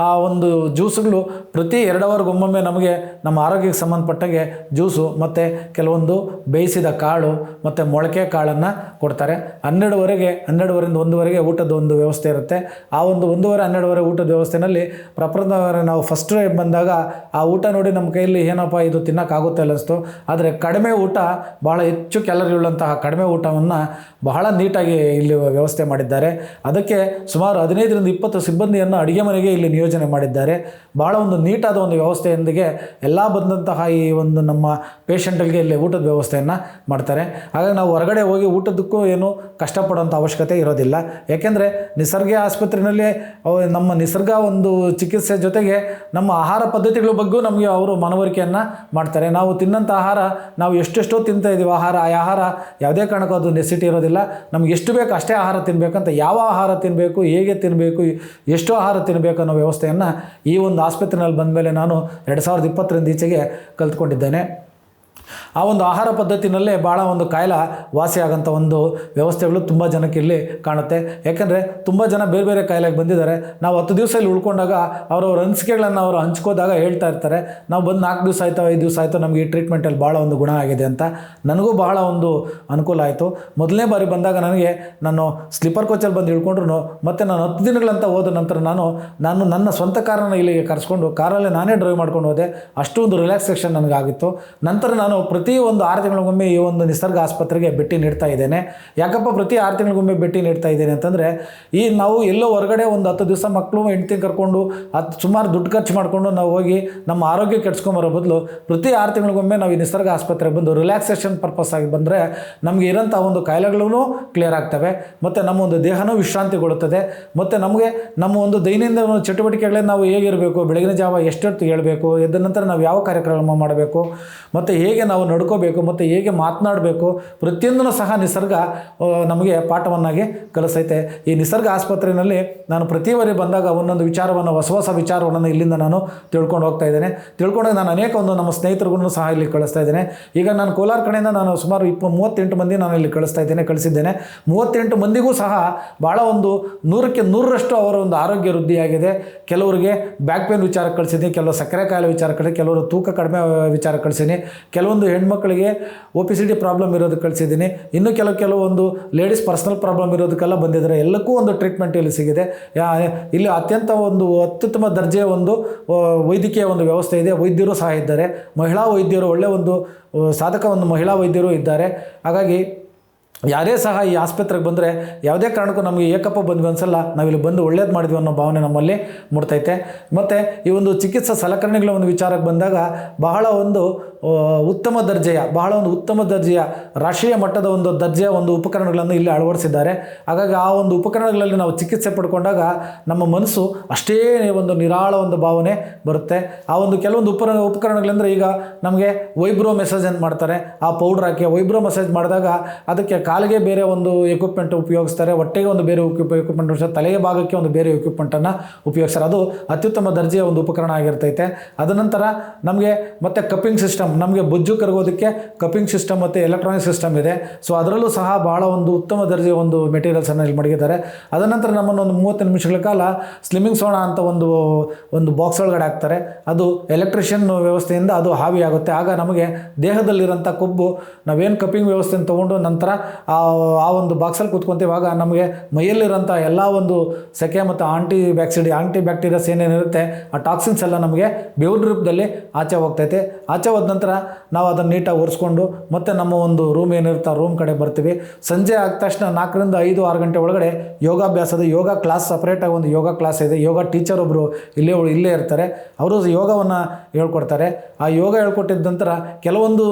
Speaker 1: ಆ ಒಂದು ಜ್ಯೂಸ್ಗಳು ಪ್ರತಿ 2 ಅವರ್ಗೊಮ್ಮೊಮ್ಮೆ ನಮಗೆ ನಮ್ಮ ಆರೋಗ್ಯಕ್ಕೆ ಸಂಬಂಧಪಟ್ಟಂಗೆ ಜ್ಯೂಸು ಮತ್ತು ಕೆಲವೊಂದು ಬೇಯಿಸಿದ ಕಾಳು ಮತ್ತು ಮೊಳಕೆ ಕಾಳನ್ನು ಕೊಡ್ತಾರೆ. 12:30ರಿಂದ 1:00ವರೆಗೆ ಊಟದ ಒಂದು ವ್ಯವಸ್ಥೆ ಇರುತ್ತೆ. ಆ ಒಂದು 1:30-12:00 ಊಟದ ವ್ಯವಸ್ಥೆಯಲ್ಲಿ ಪ್ರಪ್ರಥಮವಾಗಿ ನಾವು ಫಸ್ಟ್ ಬಂದಾಗ ಆ ಊಟ ನೋಡಿ ನಮ್ಮ ಕೈಯಲ್ಲಿ ಏನಪ್ಪ ಇದು ತಿನ್ನೋಕ್ಕಾಗುತ್ತೆ ಅನಿಸ್ತು. ಆದರೆ ಕಡಿಮೆ ಊಟ, ಭಾಳ ಹೆಚ್ಚು ಕ್ಯಾಲರಿ ಉಳ್ಳಂತಹ ಕಡಿಮೆ ಊಟವನ್ನು ಬಹಳ ನೀಟಾಗಿ ಇಲ್ಲಿ ವ್ಯವಸ್ಥೆ ಮಾಡಿದ್ದಾರೆ. ಅದಕ್ಕೆ ಸುಮಾರು 15-20 ಸಿಬ್ಬಂದಿಯನ್ನು ಅಡುಗೆ ಮನೆಗೆ ಇಲ್ಲಿ ನಿಯೋಜನೆ ಮಾಡಿದ್ದಾರೆ. ಭಾಳ ಒಂದು ನೀಟಾದ ಒಂದು ವ್ಯವಸ್ಥೆಯೊಂದಿಗೆ ಎಲ್ಲ ಬಂದಂತಹ ಈ ಒಂದು ನಮ್ಮ ಪೇಷಂಟ್ಗಳಿಗೆ ಇಲ್ಲಿ ಊಟದ ವ್ಯವಸ್ಥೆಯನ್ನು ಮಾಡ್ತಾರೆ. ಹಾಗಾಗಿ ನಾವು ಹೊರಗಡೆ ಹೋಗಿ ಊಟದಕ್ಕೂ ಏನು ಕಷ್ಟಪಡೋಂಥ ಅವಶ್ಯಕತೆ ಇರೋದಿಲ್ಲ. ಯಾಕೆಂದರೆ ನಿಸರ್ಗ ಆಸ್ಪತ್ರೆಯಲ್ಲಿ ನಮ್ಮ ನಿಸರ್ಗ ಒಂದು ಚಿಕಿತ್ಸೆ ಜೊತೆಗೆ ನಮ್ಮ ಆಹಾರ ಪದ್ಧತಿಗಳ ಬಗ್ಗೆಯೂ ನಮಗೆ ಅವರು ಮನವರಿಕೆಯನ್ನು ಮಾಡ್ತಾರೆ. ನಾವು ತಿನ್ನಂಥ ಆಹಾರ ನಾವು ಎಷ್ಟೆಷ್ಟೋ ತಿಂತಾ ಇದ್ದೀವಿ ಆ ಆಹಾರ ಯಾವುದೇ ಕಾರಣಕ್ಕೂ ಅದು ನೆಸಿಟಿ ಇರೋದಿಲ್ಲ. ನಮ್ಗೆ ಎಷ್ಟು ಬೇಕು ಅಷ್ಟೇ ಆಹಾರ ತಿನ್ನಬೇಕಂತ, ಯಾವ ಆಹಾರ ತಿನ್ನಬೇಕು, ಹೇಗೆ ತಿನ್ನಬೇಕು, ಎಷ್ಟು ಆಹಾರ ತಿನ್ನಬೇಕು ಅನ್ನೋ ವ್ಯವಸ್ಥೆಯನ್ನು ಈ ಒಂದು ಆಸ್ಪತ್ರೆಯಲ್ಲಿ ಬಂದ ಮೇಲೆ ನಾನು 2020ರಿಂದ ಈಚೆಗೆ ಕಲ್ತ್ಕೊಂಡಿದ್ದೇನೆ. ಆ ಒಂದು ಆಹಾರ ಪದ್ಧತಿನಲ್ಲೇ ಭಾಳ ಒಂದು ಕಾಯಿಲೆ ವಾಸಿಯಾಗೋಂಥ ಒಂದು ವ್ಯವಸ್ಥೆಗಳು ತುಂಬ ಜನಕ್ಕೆ ಇಲ್ಲಿ ಕಾಣುತ್ತೆ. ಯಾಕೆಂದರೆ ತುಂಬ ಜನ ಬೇರೆ ಬೇರೆ ಕಾಯಿಲೆಗೆ ಬಂದಿದ್ದಾರೆ. ನಾವು 10 ದಿವಸ ಇಲ್ಲಿ ಉಳ್ಕೊಂಡಾಗ ಅವರವ್ರ ಅನಿಸಿಕೆಗಳನ್ನು ಅವರು ಹಂಚ್ಕೋದಾಗ ಹೇಳ್ತಾ ಇರ್ತಾರೆ, ನಾವು ಬಂದು 4 ದಿವಸ ಆಯಿತು 5 ದಿವಸ ಆಯಿತು ನಮಗೆ ಈ ಟ್ರೀಟ್ಮೆಂಟಲ್ಲಿ ಭಾಳ ಒಂದು ಗುಣ ಆಗಿದೆ ಅಂತ. ನನಗೂ ಬಹಳ ಒಂದು ಅನುಕೂಲ ಆಯಿತು. ಮೊದಲನೇ ಬಾರಿ ಬಂದಾಗ ನಾನು ಸ್ಲೀಪರ್ ಕೋಚಲ್ಲಿ ಬಂದು ಇಳ್ಕೊಂಡ್ರು ಮತ್ತು ನಾನು 10 ದಿನಗಳಂತ ಹೋದ ನಂತರ ನಾನು ನನ್ನ ಸ್ವಂತ ಕಾರನ್ನು ಇಲ್ಲಿಗೆ ಕರೆಸ್ಕೊಂಡು ಕಾರಲ್ಲೇ ನಾನೇ ಡ್ರೈವ್ ಮಾಡ್ಕೊಂಡು ಹೋದೆ. ಅಷ್ಟು ಒಂದು ರಿಲ್ಯಾಕ್ಸೇಷನ್ ನನಗಾಗಿತ್ತು. ನಂತರ ನಾನು ಪ್ರತಿ ಒಂದು 6 ತಿಂಗಳಿಗೊಮ್ಮೆ ಈ ಒಂದು ನಿಸರ್ಗ ಆಸ್ಪತ್ರೆಗೆ ಭೇಟಿ ನೀಡ್ತಾ ಇದ್ದೇನೆ. ಯಾಕಪ್ಪ ಪ್ರತಿ 6 ತಿಂಗಳಿಗೊಮ್ಮೆ ಭೇಟಿ ನೀಡ್ತಾ ಇದ್ದೇನೆ ಅಂತಂದರೆ, ಈ ನಾವು ಎಲ್ಲೋ ಹೊರಗಡೆ ಒಂದು 10 ದಿವಸ ಮಕ್ಕಳು ಹೆಂಡ್ತಿ ಕರ್ಕೊಂಡು ಸುಮಾರು ದುಡ್ಡು ಖರ್ಚು ಮಾಡಿಕೊಂಡು ನಾವು ಹೋಗಿ ನಮ್ಮ ಆರೋಗ್ಯ ಕೆಡ್ಸ್ಕೊಂಬರೋ ಬದಲು ಪ್ರತಿ 6 ತಿಂಗಳಿಗೊಮ್ಮೆ ನಾವು ಈ ನಿಸರ್ಗ ಆಸ್ಪತ್ರೆಗೆ ಬಂದು ರಿಲ್ಯಾಕ್ಸೇಷನ್ ಪರ್ಪಸ್ ಆಗಿ ಬಂದರೆ ನಮಗೆ ಇರೋಂಥ ಒಂದು ಕಾಯಿಲೆಗಳೂ ಕ್ಲಿಯರ್ ಆಗ್ತವೆ ಮತ್ತು ನಮ್ಮ ಒಂದು ದೇಹನೂ ವಿಶ್ರಾಂತಿಗೊಳ್ಳುತ್ತದೆ. ಮತ್ತು ನಮಗೆ ನಮ್ಮ ಒಂದು ದೈನಂದಿನ ಚಟುವಟಿಕೆಗಳನ್ನ ನಾವು ಹೇಗಿರಬೇಕು, ಬೆಳಗಿನ ಜಾವ ಎಷ್ಟೊತ್ತು ಹೇಳಬೇಕು, ಎದ್ದ ನಂತರ ನಾವು ಯಾವ ಕಾರ್ಯಕ್ರಮ ಮಾಡಬೇಕು, ಮತ್ತು ಹೇಗೆ ನಾವು ನಡ್ಕೋಬೇಕು, ಮತ್ತು ಹೇಗೆ ಮಾತನಾಡಬೇಕು, ಪ್ರತಿಯೊಂದನ್ನು ಸಹ ನಿಸರ್ಗ ನಮಗೆ ಪಾಠವನ್ನಾಗಿ ಕಲಿಸೈತೆ. ಈ ನಿಸರ್ಗ ಆಸ್ಪತ್ರೆಯಲ್ಲಿ ನಾನು ಪ್ರತಿ ಬಾರಿ ಬಂದಾಗ ಒಂದೊಂದು ವಿಚಾರವನ್ನು ಹೊಸ ವಿಚಾರವನ್ನು ಇಲ್ಲಿಂದ ನಾನು ತಿಳ್ಕೊಂಡು ಹೋಗ್ತಾ ಇದ್ದೇನೆ. ತಿಳ್ಕೊಂಡಾಗ ನಾನು ಅನೇಕ ನಮ್ಮ ಸ್ನೇಹಿತರಿಗೂ ಸಹ ಇಲ್ಲಿ ಕಳಿಸ್ತಾ ಇದ್ದೇನೆ. ಈಗ ನಾನು ಕೋಲಾರ ಕಡೆಯಿಂದ ನಾನು ಸುಮಾರು 38 ಮಂದಿ ನಾನು ಇಲ್ಲಿ ಕಳಿಸಿದ್ದೇನೆ. 38 ಮಂದಿಗೂ ಸಹ ಭಾಳ ಒಂದು 100ಕ್ಕೆ 100ರಷ್ಟು ಅವರ ಒಂದು ಆರೋಗ್ಯ ವೃದ್ಧಿಯಾಗಿದೆ. ಕೆಲವರಿಗೆ ಬ್ಯಾಕ್ ಪೇನ್ ವಿಚಾರ ಕಳಿಸಿದ್ದೀನಿ, ಕೆಲವರು ಸಕ್ಕರೆ ಕಾಯಿಲೆ ವಿಚಾರ ಕಳಿಸಿ, ಕೆಲವರು ತೂಕ ಕಡಿಮೆ ವಿಚಾರ ಕಳಿಸಿದ್ದೀನಿ, ಕೆಲವೊಂದು ಹೆಣ್ಮಕ್ಳಿಗೆ OPCD ಪ್ರಾಬ್ಲಮ್ ಇರೋದಕ್ಕೆ ಕಳಿಸಿದ್ದೀನಿ, ಇನ್ನು ಕೆಲವೊಂದು ಲೇಡೀಸ್ ಪರ್ಸನಲ್ ಪ್ರಾಬ್ಲಮ್ ಇರೋದಕ್ಕೆಲ್ಲ ಬಂದಿದ್ದಾರೆ. ಎಲ್ಲಕ್ಕೂ ಒಂದು ಟ್ರೀಟ್ಮೆಂಟ್ ಇಲ್ಲಿ ಸಿಗಿದೆ. ಇಲ್ಲಿ ಅತ್ಯಂತ ಒಂದು ಅತ್ಯುತ್ತಮ ದರ್ಜೆಯ ಒಂದು ವೈದ್ಯಕೀಯ ಒಂದು ವ್ಯವಸ್ಥೆ ಇದೆ. ವೈದ್ಯರು ಸಹ ಇದ್ದಾರೆ, ಮಹಿಳಾ ವೈದ್ಯರು, ಒಳ್ಳೆಯ ಒಂದು ಸಾಧಕ ಒಂದು ಮಹಿಳಾ ವೈದ್ಯರು ಇದ್ದಾರೆ. ಹಾಗಾಗಿ ಯಾರೇ ಸಹ ಈ ಆಸ್ಪತ್ರೆಗೆ ಬಂದರೆ ಯಾವುದೇ ಕಾರಣಕ್ಕೂ ನಮಗೆ ಏಕಪ್ಪ ಬಂದ್ವಿ ಅನ್ಸಲ್ಲ, ನಾವಿಲ್ಲಿ ಬಂದು ಒಳ್ಳೇದು ಮಾಡಿದ್ವಿ ಅನ್ನೋ ಭಾವನೆ ನಮ್ಮಲ್ಲಿ ಮೂಡ್ತೈತೆ. ಮತ್ತು ಈ ಒಂದು ಚಿಕಿತ್ಸಾ ಸಲಕರಣೆಗಳ ಒಂದು ವಿಚಾರಕ್ಕೆ ಬಂದಾಗ ಬಹಳ ಒಂದು ಉತ್ತಮ ದರ್ಜೆಯ ರಾಷ್ಟ್ರೀಯ ಮಟ್ಟದ ಒಂದು ದರ್ಜೆಯ ಒಂದು ಉಪಕರಣಗಳನ್ನು ಇಲ್ಲಿ ಅಳವಡಿಸಿದ್ದಾರೆ. ಹಾಗಾಗಿ ಆ ಒಂದು ಉಪಕರಣಗಳಲ್ಲಿ ನಾವು ಚಿಕಿತ್ಸೆ ಪಡ್ಕೊಂಡಾಗ ನಮ್ಮ ಮನಸ್ಸು ಅಷ್ಟೇ ಒಂದು ನಿರಾಳ ಒಂದು ಭಾವನೆ ಬರುತ್ತೆ. ಆ ಒಂದು ಕೆಲವೊಂದು ಉಪಕರಣಗಳಂದರೆ ಈಗ ನಮಗೆ ವೈಬ್ರೋ ಮೆಸೇಜ್ ಅಂತ ಮಾಡ್ತಾರೆ, ಆ ಪೌಡ್ರ್ ಹಾಕಿ ವೈಬ್ರೋ ಮಸಾಜ್ ಮಾಡಿದಾಗ ಅದಕ್ಕೆ ಕಾಲಿಗೆ ಬೇರೆ ಒಂದು ಎಕ್ವಿಪ್ಮೆಂಟ್ ಉಪಯೋಗಿಸ್ತಾರೆ, ಹೊಟ್ಟೆಗೆ ಒಂದು ಬೇರೆ ಎಕ್ವಿಪ್ಮೆಂಟ್ ಉಪಯೋಗಿಸ್ತಾರೆ, ತಲೆಗೆ ಭಾಗಕ್ಕೆ ಒಂದು ಬೇರೆ ಎಕ್ವಿಪ್ಮೆಂಟನ್ನು ಉಪಯೋಗಿಸ್ತಾರೆ. ಅದು ಅತ್ಯುತ್ತಮ ದರ್ಜೆಯ ಒಂದು ಉಪಕರಣ ಆಗಿರ್ತೈತೆ. ಅದ ನಂತರ ನಮಗೆ ಮತ್ತೆ ಕಪ್ಪಿಂಗ್ ಸಿಸ್ಟಮ್ ಸಿಸ್ಟಮ್ ನಮಗೆ ಬೊಜ್ಜು ಕರಗೋದಕ್ಕೆ ಕಪಿಂಗ್ ಸಿಸ್ಟಮ್ ಮತ್ತು ಎಲೆಕ್ಟ್ರಾನಿಕ್ ಸಿಸ್ಟಮ್ ಇದೆ. ಸೊ ಅದರಲ್ಲೂ ಸಹ ಭಾಳ ಒಂದು ಉತ್ತಮ ದರ್ಜೆಯ ಒಂದು ಮೆಟೀರಿಯಲ್ಸನ್ನು ಇಲ್ಲಿ ಮಡಗಿದ್ದಾರೆ. ಅದನಂತರ ನಮ್ಮನ್ನು ಒಂದು 30 ನಿಮಿಷಗಳ ಕಾಲ ಸ್ಲಿಮ್ಮಿಂಗ್ ಸೋಡಾ ಅಂತ ಒಂದು ಬಾಕ್ಸ್ ಒಳಗಡೆ ಹಾಕ್ತಾರೆ. ಅದು ಎಲೆಕ್ಟ್ರಿಷಿಯನ್ ವ್ಯವಸ್ಥೆಯಿಂದ ಅದು ಆವಿಯಾಗುತ್ತೆ. ಆಗ ನಮಗೆ ದೇಹದಲ್ಲಿರೋಂಥ ಕೊಬ್ಬು ನಾವೇನು ಕಪಿಂಗ್ ವ್ಯವಸ್ಥೆಯನ್ನು ತೊಗೊಂಡು ನಂತರ ಆ ಒಂದು ಬಾಕ್ಸಲ್ಲಿ ಕೂತ್ಕೊಂತೀವಿ. ಆಗ ನಮಗೆ ಮೈಯಲ್ಲಿರೋಂಥ ಎಲ್ಲ ಒಂದು ಸೆಕೆ ಮತ್ತು ಆಂಟಿ ಬ್ಯಾಕ್ಟೀರಿಯಾಸ್ ಏನೇನಿರುತ್ತೆ ಆ ಟಾಕ್ಸಿನ್ಸ್ ಎಲ್ಲ ನಮಗೆ ಬೆವರು ರೂಪದಲ್ಲಿ ಆಚೆ ಹೋಗ್ತೈತೆ. ಆಚೆ ಹೋದ ನಂತರ ನಾವು ಅದನ್ನು ನೀಟಾಗಿ ಒರೆಸ್ಕೊಂಡು ಮತ್ತೆ ನಮ್ಮ ಒಂದು ರೂಮ್ ಏನಿರುತ್ತೆ ಆ ರೂಮ್ ಕಡೆ ಬರ್ತೀವಿ. ಸಂಜೆ ಆದ ತಕ್ಷಣ 4 ರಿಂದ 5-6 ಗಂಟೆ ಒಳಗಡೆ ಯೋಗಾಭ್ಯಾಸದ ಯೋಗ ಕ್ಲಾಸ್ ಸಪ್ರೇಟಾಗಿ ಒಂದು ಯೋಗ ಕ್ಲಾಸ್ ಇದೆ. ಯೋಗ ಟೀಚರ್ ಒಬ್ಬರು ಇಲ್ಲೇ ಇರ್ತಾರೆ. ಅವರು ಯೋಗವನ್ನು ಹೇಳ್ಕೊಡ್ತಾರೆ. ಆ ಯೋಗ ಹೇಳ್ಕೊಟ್ಟಿದ್ದ ನಂತರ ಕೆಲವೊಂದು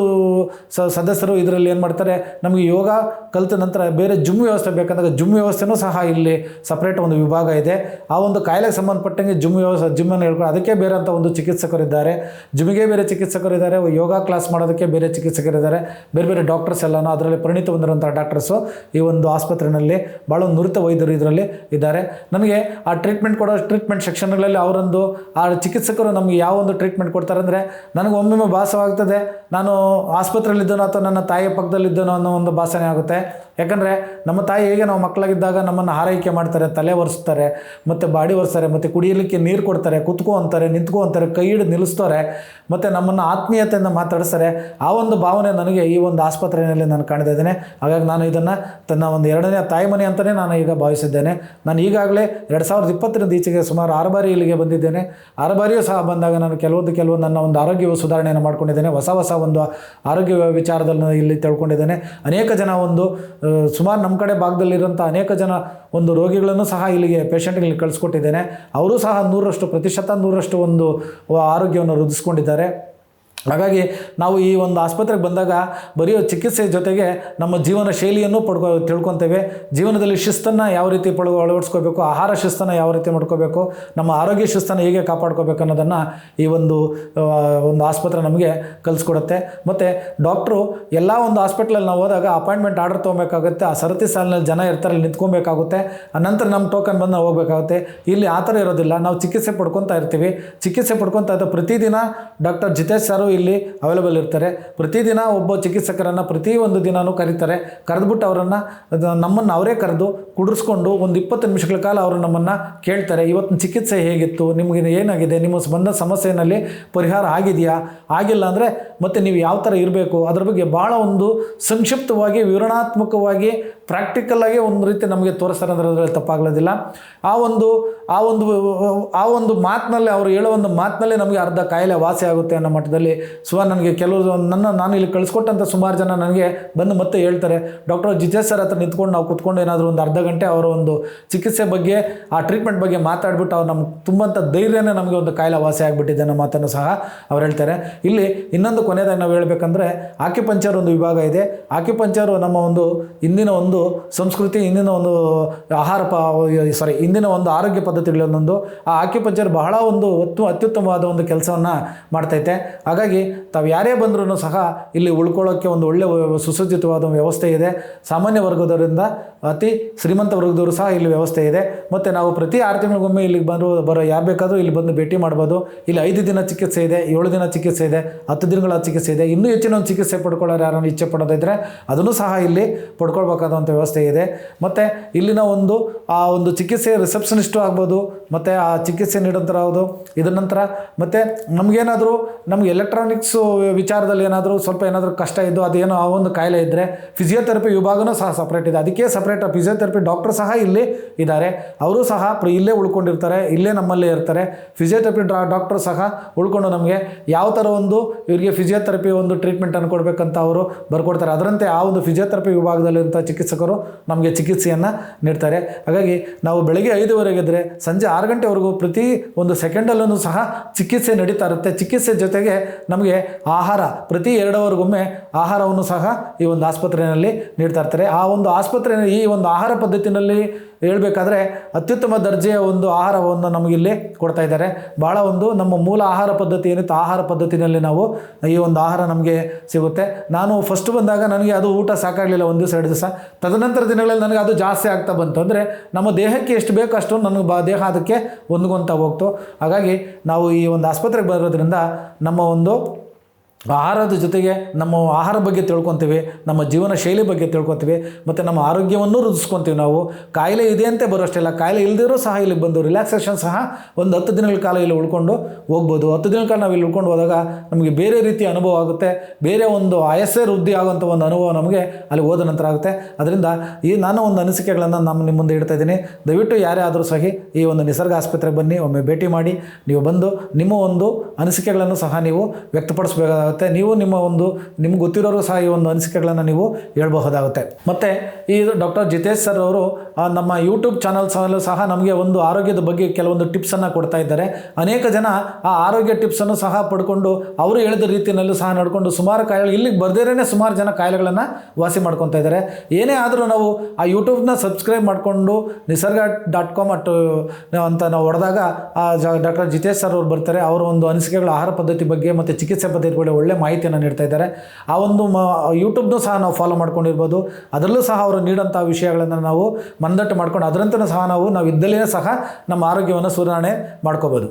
Speaker 1: ಸದಸ್ಯರು ಇದರಲ್ಲಿ ಏನು ಮಾಡ್ತಾರೆ, ನಮಗೆ ಯೋಗ ಕಲಿತ ನಂತರ ಬೇರೆ ಜಿಮ್ ವ್ಯವಸ್ಥೆ ಬೇಕಂದಾಗ ಜಿಮ್ ವ್ಯವಸ್ಥೆನೂ ಸಹ ಇಲ್ಲಿ ಸಪ್ರೇಟ್ ಒಂದು ವಿಭಾಗ ಇದೆ. ಆ ಒಂದು ಕಾಯಿಲೆಗೆ ಸಂಬಂಧಪಟ್ಟಂಗೆ ಜಿಮ್ಮನ್ನು ಹೇಳ್ಕೊಂಡು ಅದಕ್ಕೆ ಬೇರೆ ಅಂತ ಒಂದು ಚಿಕಿತ್ಸಕರಿದ್ದಾರೆ. ಜಿಮ್ಮಿಗೆ ಬೇರೆ ಚಿಕಿತ್ಸಕರಿದ್ದಾರೆ, ಯೋಗ ಕ್ಲಾಸ್ ಮಾಡೋದಕ್ಕೆ ಬೇರೆ ಚಿಕಿತ್ಸಕರಿದ್ದಾರೆ. ಬೇರೆ ಬೇರೆ ಡಾಕ್ಟರ್ಸ್ ಎಲ್ಲನೂ ಅದರಲ್ಲಿ ಪರಿಣಿತ ಹೊಂದಿರುವಂಥ ಡಾಕ್ಟರ್ಸು ಈ ಒಂದು ಆಸ್ಪತ್ರೆಯಲ್ಲಿ ಭಾಳ ನುರಿತ ವೈದ್ಯರು ಇದರಲ್ಲಿ ಇದ್ದಾರೆ. ನನಗೆ ಆ ಟ್ರೀಟ್ಮೆಂಟ್ ಸೆಕ್ಷನ್ಗಳಲ್ಲಿ ಅವರೊಂದು ಆ ಚಿಕಿತ್ಸಕರು ನಮಗೆ ಯಾವ ಒಂದು ಟ್ರೀಟ್ಮೆಂಟ್ ಕೊಡ್ತಾರೆ ಅಂದರೆ, ನನಗೆ ಒಮ್ಮೊಮ್ಮೆ ಭಾಸವಾಗ್ತದೆ ನಾನು ಆಸ್ಪತ್ರೆಯಲ್ಲಿದ್ದನೋ ಅಥವಾ ನನ್ನ ತಾಯಿಯ ಪಕ್ಕದಲ್ಲಿದ್ದನೋ ಅನ್ನೋ ಒಂದು ಭಾಸನೆ ಆಗುತ್ತೆ. ಯಾಕಂದರೆ ನಮ್ಮ ತಾಯಿ ಹೇಗೆ ನಾವು ಮಕ್ಕಳಾಗಿದ್ದಾಗ ನಮ್ಮನ್ನು ಆರೈಕೆ ಮಾಡ್ತಾರೆ, ತಲೆ ಒರೆಸ್ತಾರೆ, ಮತ್ತು ಬಾಡಿ ಒರೆಸ್ತಾರೆ, ಮತ್ತು ಕುಡಿಯಲಿಕ್ಕೆ ನೀರು ಕೊಡ್ತಾರೆ, ಕುತ್ಕೋ ಅಂತಾರೆ, ನಿಂತ್ಕೋ ಅಂತಾರೆ, ಕೈ ಹಿಡಿದು ನಿಲ್ಲಿಸ್ತಾರೆ, ಮತ್ತು ನಮ್ಮನ್ನು ಆತ್ಮೀಯತೆಯಿಂದ ಮಾತಾಡಿಸ್ತಾರೆ. ಆ ಒಂದು ಭಾವನೆ ನನಗೆ ಈ ಒಂದು ಆಸ್ಪತ್ರೆಯಲ್ಲಿ ನಾನು ಕಾಣ್ತಾ ಇದ್ದೇನೆ. ಹಾಗಾಗಿ ನಾನು ಇದನ್ನು ತನ್ನ ಒಂದು 2ನೇ ತಾಯಿ ಮನೆ ಅಂತಲೇ ನಾನು ಈಗ ಭಾವಿಸಿದ್ದೇನೆ. ನಾನು ಈಗಾಗಲೇ 2020ರಿಂದ ಈಚೆಗೆ ಸುಮಾರು 6 ಬಾರಿ ಇಲ್ಲಿಗೆ ಬಂದಿದ್ದೇನೆ. 6 ಬಾರಿಯೂ ಸಹ ಬಂದಾಗ ನಾನು ಕೆಲವೊಂದು ನನ್ನ ಒಂದು ಆರೋಗ್ಯ ಸುಧಾರಣೆಯನ್ನು ಮಾಡ್ಕೊಂಡಿದ್ದೇನೆ. ಹೊಸ ಒಂದು ಆರೋಗ್ಯ ವಿಚಾರದಲ್ಲಿ ಇಲ್ಲಿ ತಿಳ್ಕೊಂಡಿದ್ದೇನೆ. ಅನೇಕ ಜನ ಸುಮಾರು ನಮ್ಮ ಕಡೆ ಭಾಗದಲ್ಲಿರೋಂಥ ಅನೇಕ ಜನ ಒಂದು ರೋಗಿಗಳನ್ನು ಸಹ ಇಲ್ಲಿಗೆ ಪೇಷಂಟ್ಗಳಿಗೆ ಕಳಿಸ್ಕೊಟ್ಟಿದ್ದೇನೆ. ಅವರು ಸಹ 100% ಒಂದು ಆರೋಗ್ಯವನ್ನು ವೃದ್ಧಿಸ್ಕೊಂಡಿದ್ದಾರೆ. ಹಾಗಾಗಿ ನಾವು ಈ ಒಂದು ಆಸ್ಪತ್ರೆಗೆ ಬಂದಾಗ ಬರೀ ಚಿಕಿತ್ಸೆ ಜೊತೆಗೆ ನಮ್ಮ ಜೀವನ ಶೈಲಿಯನ್ನು ತಿಳ್ಕೊತೇವೆ. ಜೀವನದಲ್ಲಿ ಶಿಸ್ತನ್ನು ಯಾವ ರೀತಿ ಅಳವಡಿಸ್ಕೋಬೇಕು, ಆಹಾರ ಶಿಸ್ತನ್ನು ಯಾವ ರೀತಿ ಮಾಡ್ಕೋಬೇಕು, ನಮ್ಮ ಆರೋಗ್ಯ ಶಿಸ್ತನ್ನು ಹೇಗೆ ಕಾಪಾಡ್ಕೋಬೇಕು ಅನ್ನೋದನ್ನು ಈ ಒಂದು ಆಸ್ಪತ್ರೆ ನಮಗೆ ಕಲಿಸ್ಕೊಡುತ್ತೆ. ಮತ್ತು ಡಾಕ್ಟ್ರು ಎಲ್ಲ ಒಂದು ಹಾಸ್ಪಿಟ್ಲಲ್ಲಿ ನಾವು ಹೋದಾಗ ಅಪಾಯಿಂಟ್ಮೆಂಟ್ ಆರ್ಡರ್ ತೊಗೊಬೇಕಾಗುತ್ತೆ. ಆ ಸರತಿ ಸಾಲಿನಲ್ಲಿ ಜನ ಇರ್ತಾರೆ, ಅಲ್ಲಿ ನಿಂತ್ಕೊಬೇಕಾಗುತ್ತೆ. ಆನಂತರ ನಮ್ಮ ಟೋಕನ್ ಬಂದು ಹೋಗಬೇಕಾಗುತ್ತೆ. ಇಲ್ಲಿ ಆ ಥರ ಇರೋದಿಲ್ಲ. ನಾವು ಚಿಕಿತ್ಸೆ ಪಡ್ಕೊತಾ ಇರ್ತೀವಿ. ಚಿಕಿತ್ಸೆ ಪಡ್ಕೊತಾ ಇದ್ದ ಪ್ರತಿದಿನ ಡಾಕ್ಟರ್ ಜಿತೇಶ್ ಸರ್ ಇಲ್ಲಿ ಅವೈಲೇಬಲ್ ಇರ್ತಾರೆ. ಪ್ರತಿದಿನ ಒಬ್ಬ ಚಿಕಿತ್ಸಕರನ್ನು ಪ್ರತಿಯೊಂದು ದಿನವೂ ಕರೀತಾರೆ. ಕರೆದ್ಬಿಟ್ಟು ನಮ್ಮನ್ನು ಅವರೇ ಕರೆದು ಕುಡಿಸ್ಕೊಂಡು ಒಂದು 20 ನಿಮಿಷಗಳ ಕಾಲ ಅವರು ನಮ್ಮನ್ನು ಕೇಳ್ತಾರೆ, ಇವತ್ತಿನ ಚಿಕಿತ್ಸೆ ಹೇಗಿತ್ತು, ನಿಮಗೆ ಏನಾಗಿದೆ, ನಿಮ್ಮ ಬಂದ ಸಮಸ್ಯೆಯಲ್ಲಿ ಪರಿಹಾರ ಆಗಿದೆಯಾ, ಆಗಿಲ್ಲ ಅಂದರೆ ಮತ್ತು ನೀವು ಯಾವ ಥರ ಇರಬೇಕು, ಅದರ ಬಗ್ಗೆ ಭಾಳ ಒಂದು ಸಂಕ್ಷಿಪ್ತವಾಗಿ ವಿವರಣಾತ್ಮಕವಾಗಿ ಪ್ರಾಕ್ಟಿಕಲ್ಲಾಗಿ ಒಂದು ರೀತಿ ನಮಗೆ ತೋರಿಸ್ತಾರೆ ಅಂದರೆ ಅದರಲ್ಲಿ ತಪ್ಪಾಗಲೋದಿಲ್ಲ. ಆ ಒಂದು ಮಾತಿನಲ್ಲಿ ಅವರು ಹೇಳೋ ಒಂದು ಮಾತಿನಲ್ಲಿ ನಮಗೆ ಅರ್ಧ ಕಾಯಿಲೆ ವಾಸಿ ಆಗುತ್ತೆ ಅನ್ನೋ ಮಟ್ಟದಲ್ಲಿ ನನಗೆ ಕೆಲವರು ನಾನು ಇಲ್ಲಿ ಕಳಿಸ್ಕೊಟ್ಟಂಥ ಸುಮಾರು ಜನ ನನಗೆ ಬಂದು ಮತ್ತೆ ಹೇಳ್ತಾರೆ, ಡಾಕ್ಟರ್ ಜಿತೇಶ್ ಸರ್ ಹತ್ರ ನಿಂತ್ಕೊಂಡು ನಾವು ಕೂತ್ಕೊಂಡು ಏನಾದರೂ ಒಂದು ಅರ್ಧ ಗಂಟೆ ಅವರ ಒಂದು ಚಿಕಿತ್ಸೆ ಬಗ್ಗೆ ಆ ಟ್ರೀಟ್ಮೆಂಟ್ ಬಗ್ಗೆ ಮಾತಾಡ್ಬಿಟ್ಟು ಅವ್ರು ನಮ್ಗೆ ತುಂಬಂಥ ಧೈರ್ಯನೇ ನಮಗೆ ಒಂದು ಕಾಯಿಲೆ ವಾಸಿ ಆಗಿಬಿಟ್ಟಿದೆ ಅನ್ನೋ ಮಾತನ್ನು ಸಹ ಅವ್ರು ಹೇಳ್ತಾರೆ. ಇಲ್ಲಿ ಇನ್ನೊಂದು ಕೊನೆಯದಾಗಿ ನಾವು ಹೇಳಬೇಕಂದ್ರೆ ಆಕ್ಯುಪಂಕ್ಚರ್ ಒಂದು ವಿಭಾಗ ಇದೆ. ಆಕ್ಯುಪಂಕ್ಚರು ನಮ್ಮ ಒಂದು ಇಂದಿನ ಒಂದು ಸಂಸ್ಕೃತಿ, ಇಂದಿನ ಒಂದು ಇಂದಿನ ಒಂದು ಆರೋಗ್ಯ ಪದ್ಧತಿಗಳನ್ನೊಂದು ಆ ಆಕ್ಯುಪಂಕ್ಚರ್ ಬಹಳ ಒಂದು ಅತ್ಯುತ್ತಮವಾದ ಒಂದು ಕೆಲಸವನ್ನು ಮಾಡ್ತೈತೆ. ಹಾಗಾಗಿ ತಾವು ಯಾರೇ ಬಂದರೂ ಸಹ ಇಲ್ಲಿ ಉಳ್ಕೊಳ್ಳೋಕ್ಕೆ ಒಂದು ಒಳ್ಳೆಯ ಸುಸಜ್ಜಿತವಾದ ವ್ಯವಸ್ಥೆ ಇದೆ. ಸಾಮಾನ್ಯ ವರ್ಗದವರಿಂದ ಅತಿ ಶ್ರೀಮಂತ ವರ್ಗದವರು ಸಹ ಇಲ್ಲಿ ವ್ಯವಸ್ಥೆ ಇದೆ. ಮತ್ತು ನಾವು ಪ್ರತಿ 6 ತಿಂಗಳಿಗೊಮ್ಮೆ ಇಲ್ಲಿಗೆ ಬರೋ ಯಾರು ಬೇಕಾದರೂ ಇಲ್ಲಿ ಬಂದು ಭೇಟಿ ಮಾಡ್ಬೋದು. ಇಲ್ಲಿ 5 ದಿನ ಚಿಕಿತ್ಸೆ ಇದೆ, 7 ದಿನ ಚಿಕಿತ್ಸೆ ಇದೆ, 10 ದಿನಗಳ ಚಿಕಿತ್ಸೆ ಇದೆ. ಇನ್ನೂ ಹೆಚ್ಚಿನ ಒಂದು ಚಿಕಿತ್ಸೆ ಪಡ್ಕೊಳ್ಳೋರು ಯಾರನ್ನು ಇಚ್ಛೆ ಪಡೋದಿದ್ದರೆ ಅದನ್ನು ಸಹ ಇಲ್ಲಿ ಪಡ್ಕೊಳ್ಬೇಕಾದಂಥ ವ್ಯವಸ್ಥೆ ಇದೆ. ಮತ್ತು ಇಲ್ಲಿನ ಆ ಒಂದು ಚಿಕಿತ್ಸೆ ರಿಸೆಪ್ಷನಿಸ್ಟು ಆಗ್ಬೋದು, ಮತ್ತು ಆ ಚಿಕಿತ್ಸೆ ನೀಡೋಂಥದ್ದು. ಇದರ ನಂತರ ಮತ್ತು ನಮಗೆ ಎಲೆಕ್ಟ್ರಾನಿಕ್ಸು ವಿಚಾರದಲ್ಲಿ ಸ್ವಲ್ಪ ಏನಾದರೂ ಕಷ್ಟ ಇದ್ದು ಅದೇನೋ ಆ ಒಂದು ಕಾಯಿಲೆ ಇದ್ದರೆ ಫಿಸಿಯೋಥೆರಪಿ ವಿಭಾಗನೂ ಸಹ ಸಪ್ರೇಟ್ ಇದೆ. ಅದಕ್ಕೆ ಸಪ್ರೇಟ್ ಫಿಸಿಯೋಥೆರಪಿ ಡಾಕ್ಟರ್ ಸಹ ಇಲ್ಲಿ ಇದ್ದಾರೆ. ಅವರು ಸಹ ಇಲ್ಲೇ ಉಳ್ಕೊಂಡಿರ್ತಾರೆ, ಇಲ್ಲೇ ನಮ್ಮಲ್ಲೇ ಇರ್ತಾರೆ. ಫಿಸಿಯೋಥೆರಪಿ ಡಾಕ್ಟರ್ ಸಹ ಉಳ್ಕೊಂಡು ನಮಗೆ ಯಾವ ಥರ ಇವರಿಗೆ ಫಿಸಿಯೋಥೆರಪಿ ಟ್ರೀಟ್ಮೆಂಟನ್ನು ಕೊಡಬೇಕಂತ ಅವರು ಬರ್ಕೊಡ್ತಾರೆ. ಅದರಂತೆ ಆ ಒಂದು ಫಿಸಿಯೋಥೆರಪಿ ವಿಭಾಗದಲ್ಲಿರುವಂಥ ಚಿಕಿತ್ಸಕರು ನಮಗೆ ಚಿಕಿತ್ಸೆಯನ್ನು ನೀಡ್ತಾರೆ. ಹಾಗಾಗಿ ನಾವು ಬೆಳಗ್ಗೆ 5 ಇದ್ದರೆ ಸಂಜೆ 6 ಗಂಟೆವರೆಗೂ ಪ್ರತಿ ಒಂದು ಸೆಕೆಂಡಲ್ಲೂ ಸಹ ಚಿಕಿತ್ಸೆ ನಡೀತಾ ಇರುತ್ತೆ. ಚಿಕಿತ್ಸೆ ಜೊತೆಗೆ ನಮಗೆ ಆಹಾರ ಪ್ರತಿ 2 ಅವರ್ಗೊಮ್ಮೆ ಆಹಾರವನ್ನು ಸಹ ಈ ಒಂದು ಆಸ್ಪತ್ರೆಯಲ್ಲಿ ನೀಡ್ತಾ ಇರ್ತಾರೆ. ಆ ಒಂದು ಆಸ್ಪತ್ರೆಯಲ್ಲಿ ಈ ಒಂದು ಆಹಾರ ಪದ್ಧತಿನಲ್ಲಿ ಹೇಳಬೇಕಾದ್ರೆ ಅತ್ಯುತ್ತಮ ದರ್ಜೆಯ ಒಂದು ಆಹಾರವನ್ನು ನಮಗಿಲ್ಲಿ ಕೊಡ್ತಾ ಇದ್ದಾರೆ. ಭಾಳ ನಮ್ಮ ಮೂಲ ಆಹಾರ ಪದ್ಧತಿ ಏನಿತ್ತು ಆಹಾರ ಪದ್ಧತಿನಲ್ಲಿ ನಾವು ಈ ಒಂದು ಆಹಾರ ನಮಗೆ ಸಿಗುತ್ತೆ. ನಾನು ಫಸ್ಟ್ ಬಂದಾಗ ನನಗೆ ಅದು ಊಟ ಸಾಕಾಗಲಿಲ್ಲ, 1 ದಿವಸ 2 ದಿವಸ. ತದನಂತರ ದಿನಗಳಲ್ಲಿ ನನಗೆ ಅದು ಜಾಸ್ತಿ ಆಗ್ತಾ ಬಂತು. ಅಂದರೆ ನಮ್ಮ ದೇಹಕ್ಕೆ ಎಷ್ಟು ಬೇಕು ಅಷ್ಟು ನನಗೆ ದೇಹ ಅದಕ್ಕೆ ಹೊಂದ್ಕೊತಾ ಹೋಗ್ತು. ಹಾಗಾಗಿ ನಾವು ಈ ಒಂದು ಆಸ್ಪತ್ರೆಗೆ ಬರೋದ್ರಿಂದ ನಮ್ಮ ಆಹಾರದ ಜೊತೆಗೆ ನಮ್ಮ ಆಹಾರ ಬಗ್ಗೆ ತಿಳ್ಕೊತೀವಿ, ನಮ್ಮ ಜೀವನ ಶೈಲಿ ಬಗ್ಗೆ ತಿಳ್ಕೊತೀವಿ, ಮತ್ತು ನಮ್ಮ ಆರೋಗ್ಯವನ್ನು ವೃದ್ಧಿಸ್ಕೊತೀವಿ. ನಾವು ಕಾಯಿಲೆ ಇದೆ ಅಂತ ಬರೋಷ್ಟೆಲ್ಲ, ಕಾಯಿಲೆ ಇಲ್ದಿರೋ ಸಹ ಇಲ್ಲಿ ಬಂದು ರಿಲ್ಯಾಕ್ಸೇಷನ್ ಸಹ ಒಂದು 10 ದಿನಗಳ ಕಾಲ ಇಲ್ಲಿ ಉಳ್ಕೊಂಡು ಹೋಗ್ಬೋದು. 10 ದಿನಗಳ ಕಾಲ ನಾವು ಇಲ್ಲಿ ಉಳ್ಕೊಂಡು ಹೋದಾಗ ನಮಗೆ ಬೇರೆ ರೀತಿಯ ಅನುಭವ ಆಗುತ್ತೆ, ಬೇರೆ ಒಂದು ಆಯಸ್ಸೇ ವೃದ್ಧಿ ಆಗುವಂಥ ಒಂದು ಅನುಭವ ನಮಗೆ ಅಲ್ಲಿ ಹೋದ ನಂತರ ಆಗುತ್ತೆ. ಅದರಿಂದ ನಾನು ಒಂದು ಅನಿಸಿಕೆಗಳನ್ನು ನಿಮ್ಮ ಮುಂದೆ ಇಡ್ತಾ ಇದ್ದೀನಿ. ದಯವಿಟ್ಟು ಯಾರೇ ಆದರೂ ಸಹ ಈ ಒಂದು ನಿಸರ್ಗ ಆಸ್ಪತ್ರೆಗೆ ಬನ್ನಿ, ಒಮ್ಮೆ ಭೇಟಿ ಮಾಡಿ, ನೀವು ಬಂದು ನಿಮ್ಮ ಒಂದು ಅನಿಸಿಕೆಗಳನ್ನು ಸಹ ನೀವು ವ್ಯಕ್ತಪಡಿಸಬೇಕಾಗುತ್ತೆ. ನೀವು ನಿಮ್ಗೆ ಗೊತ್ತಿರೋರು ಸಹ ಈ ಒಂದು ಅನಿಸಿಕೆಗಳನ್ನು ನೀವು ಹೇಳ್ಬಹುದಾಗುತ್ತೆ. ಮತ್ತು ಈ ಡಾಕ್ಟರ್ ಜಿತೇಶ್ ಸರ್ ಅವರು ನಮ್ಮ ಯೂಟ್ಯೂಬ್ ಚಾನಲ್ಸಲ್ಲೂ ಸಹ ನಮಗೆ ಒಂದು ಆರೋಗ್ಯದ ಬಗ್ಗೆ ಕೆಲವೊಂದು ಟಿಪ್ಸನ್ನು ಕೊಡ್ತಾ ಇದ್ದಾರೆ. ಅನೇಕ ಜನ ಆ ಆರೋಗ್ಯ ಟಿಪ್ಸನ್ನು ಸಹ ಪಡ್ಕೊಂಡು ಅವರು ಹೇಳಿದ ರೀತಿಯಲ್ಲೂ ಸಹ ನಡ್ಕೊಂಡು ಸುಮಾರು ಕಾಯಿಲೆ ಇಲ್ಲಿಗೆ ಬರ್ದೇರೇ ಸುಮಾರು ಜನ ಕಾಯಿಲೆಗಳನ್ನು ವಾಸಿ ಮಾಡ್ಕೊತಾ ಇದ್ದಾರೆ. ಏನೇ ಆದರೂ ನಾವು ಆ ಯೂಟ್ಯೂಬ್ನ ಸಬ್ಸ್ಕ್ರೈಬ್ ಮಾಡಿಕೊಂಡು nisarga.com ಅಂತ ನಾವು ಹೊಡೆದಾಗ ಡಾಕ್ಟರ್ ಜಿತೇಶ್ ಸರ್ ಅವರು ಬರ್ತಾರೆ. ಅವರ ಒಂದು ಅನಿಸಿಕೆಗಳು ಆಹಾರ ಪದ್ಧತಿ ಬಗ್ಗೆ ಮತ್ತು ಚಿಕಿತ್ಸೆ ಪದ್ಧತಿ ಬಗ್ಗೆ ಒಳ್ಳೆ ಮಾಹಿತಿಯನ್ನು ನೀಡ್ತಾ ಇದ್ದಾರೆ. ಆ ಒಂದು ಯೂಟ್ಯೂಬ್ನೂ ಸಹ ನಾವು ಫಾಲೋ ಮಾಡ್ಕೊಂಡಿರ್ಬೋದು. ಅದರಲ್ಲೂ ಸಹ ಅವರು ನೀಡೋಂಥ ವಿಷಯಗಳನ್ನು ನಾವು ಮನದಟ್ಟು ಮಾಡ್ಕೊಂಡು ಅದರಂತೆ ಸಹ ನಾವು ಇದ್ದಲ್ಲೇ ಸಹ ನಮ್ಮ ಆರೋಗ್ಯವನ್ನು ಸುಧಾರಣೆ ಮಾಡ್ಕೋಬೋದು.